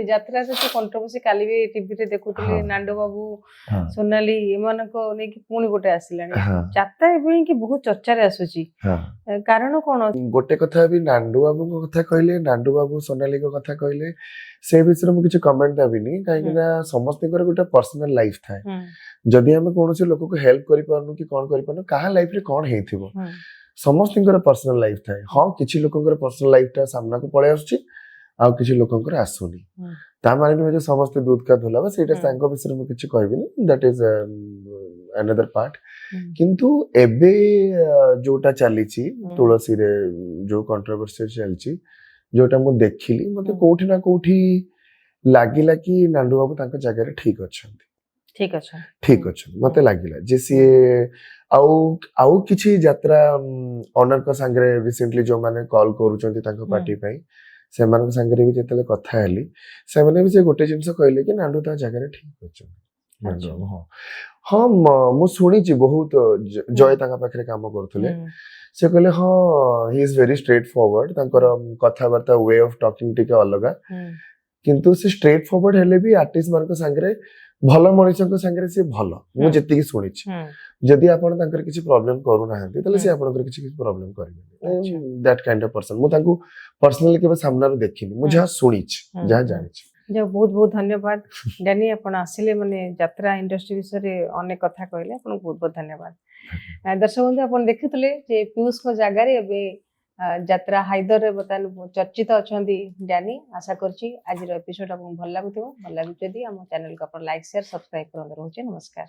ଯାତ୍ରାରେ ଯୋଉ କଣ୍ଟ୍ରୋଭର୍ସି କାଲି ବି ଟିଭିରେ ଦେଖୁଥିଲି ନାଣ୍ଡୁ ବାବୁ ସୋନାଲି ଏମାନଙ୍କ ନେଇକି ପୁଣି ଗୋଟେ ଆସିଲାଣି ଯାତ୍ରା ଏବେ କି ବହୁତ ଚର୍ଚ୍ଚାରେ ଆସୁଛି କାରଣ କଣ ଗୋଟେ କଥା ବି ନାଣ୍ଡୁ ବାବୁଙ୍କ କଥା କହିଲେ ନାଣ୍ଡୁ ବାବୁ ସୋନାଲିଙ୍କ କଥା କହିଲେ ସେ ବିଷୟରେ ମୁଁ କିଛି କମେଣ୍ଟ ଦେବିନି କାହିଁକି ନା ସମସ୍ତଙ୍କର ଗୋଟେ ପର୍ସନାଲ ଲାଇଫ ଥାଏ ଯଦି ଆମେ କୌଣସି ଲୋକକୁ ହେଲ୍ପ କରିପାରୁନୁ କି କଣ କରିପାରୁନୁ କାହା ଲାଇଫରେ କଣ ହେଇଥିବ ସମସ୍ତଙ୍କର ପର୍ସନାଲ ଲାଇଫ ଥାଏ ହଁ କିଛି ଲୋକଙ୍କର ପର୍ସନାଲ ଲାଇଫ ଟା ସାମ୍ନାକୁ ପଳେଇ ଆସୁଛି ଆଉ କିଛି ଲୋକଙ୍କର ଆସୁନି ତା ମାନେ ନୁହେଁ ଯେ ସମସ୍ତେ ଦୁଧ କା ଧୁଲା ସେଇଟା ତାଙ୍କ ବିଷୟରେ ମୁଁ କିଛି କହିବିନି ଦ୍ୟାଟ ଇଜ another part କିନ୍ତୁ ଏବେ ଯୋଉଟା ଚାଲିଛି ତୁଳସୀରେ ଯୋଉ କଣ୍ଟ୍ରୋଭର୍ସି ଚାଲିଛି ଯୋଉଟା ମୁଁ ଦେଖିଲି ମତେ କୋଉଠି ନା କୋଉଠି ଲାଗିଲା କି ନାଣ୍ଡୁ ବାବୁ ତାଙ୍କ ଜାଗାରେ ଠିକ ଅଛନ୍ତି ମତେ ଲାଗିଲା ଯେ ସିଏ ଆଉ କିଛି ଯାତ୍ରା ଅନରଙ୍କ ସାଙ୍ଗରେ ରିସେଣ୍ଟଲି ଯୋଉମାନେ କଲ୍ କରୁଛନ୍ତି ତାଙ୍କ ପାର୍ଟି ପାଇଁ ସେମାନଙ୍କ ସାଙ୍ଗରେ ବି ଯେତେବେଳେ କଥା ହେଲି ସେମାନେ ବି ସେ ଗୋଟେ ଜିନିଷ କହିଲେ କି ନାଣ୍ଡୁ ତା ଜାଗାରେ ଠିକ ଅଛନ୍ତି ହଁ ମୁଁ ଶୁଣିଛି ବହୁତ ଜୟ ତାଙ୍କ ପାଖରେ କାମ କରୁଥିଲେ ସେ କହିଲେ ହଁ ହି ଇଜ ଭେରି ଷ୍ଟ୍ରେଟ୍ ଫରୱାର୍ଡ ତାଙ୍କର କଥାବାର୍ତ୍ତା ୱେ ଅଫ ଟକିଂ ଟିକେ ଅଲଗା କିନ୍ତୁ ସେ ଷ୍ଟ୍ରେଟ୍ ଫରୱାର୍ଡ ହେଲେ ବି ଆର୍ଟିଷ୍ଟ ମାନଙ୍କ ସାଙ୍ଗରେ ଭଲ ମଣିଷଙ୍କ ସାଙ୍ଗରେ ସେ ଭଲ ମୁଁ ଯେତିକି ଶୁଣିଛି ଯଦି ଆପଣ ତାଙ୍କର କିଛି ପ୍ରୋବ୍ଲେମ କରୁନାହାନ୍ତି ତାହେଲେ ସେ ଆପଣଙ୍କର କିଛି ପ୍ରୋବ୍ଲେମ କରିବେନି ଦ୍ୟାଟ କାଇଣ୍ଡ ଅଫ ପର୍ସନ ମୁଁ ତାଙ୍କୁ ପର୍ସନାଲି କେବେ ସାମ୍ନାରୁ ଦେଖିନି ମୁଁ ଯାହା ଶୁଣିଛି ଯାହା ଜାଣିଛି ବହୁତ ବହୁତ ଧନ୍ୟବାଦ ଡ୍ୟାନି ଆପଣ ଆସିଲେ ମାନେ ଯାତ୍ରା ଇଣ୍ଡଷ୍ଟ୍ରି ବିଷୟରେ ଅନେକ କଥା କହିଲେ ଆପଣଙ୍କୁ ବହୁତ ବହୁତ ଧନ୍ୟବାଦ ଦର୍ଶକ ବନ୍ଧୁ ଆପଣ ଦେଖିଥିଲେ ଯେ ପିୟୁଷଙ୍କ ଜାଗାରେ ଏବେ ଯାତ୍ରା ହାଇଦରରେ ବର୍ତ୍ତମାନ ଚର୍ଚ୍ଚିତ ଅଛନ୍ତି ଡ୍ୟାନି ଆଶା କରୁଛି ଆଜିର ଏପିସୋଡ ଆପଣଙ୍କୁ ଭଲ ଲାଗୁଥିବ ଭଲ ଲାଗୁଛି ଯଦି ଆମ ଚ୍ୟାନେଲକୁ ଆପଣ ଲାଇକ୍ ସେୟାର ସବସ୍କ୍ରାଇବ କରନ୍ତୁ ରହୁଛି ନମସ୍କାର।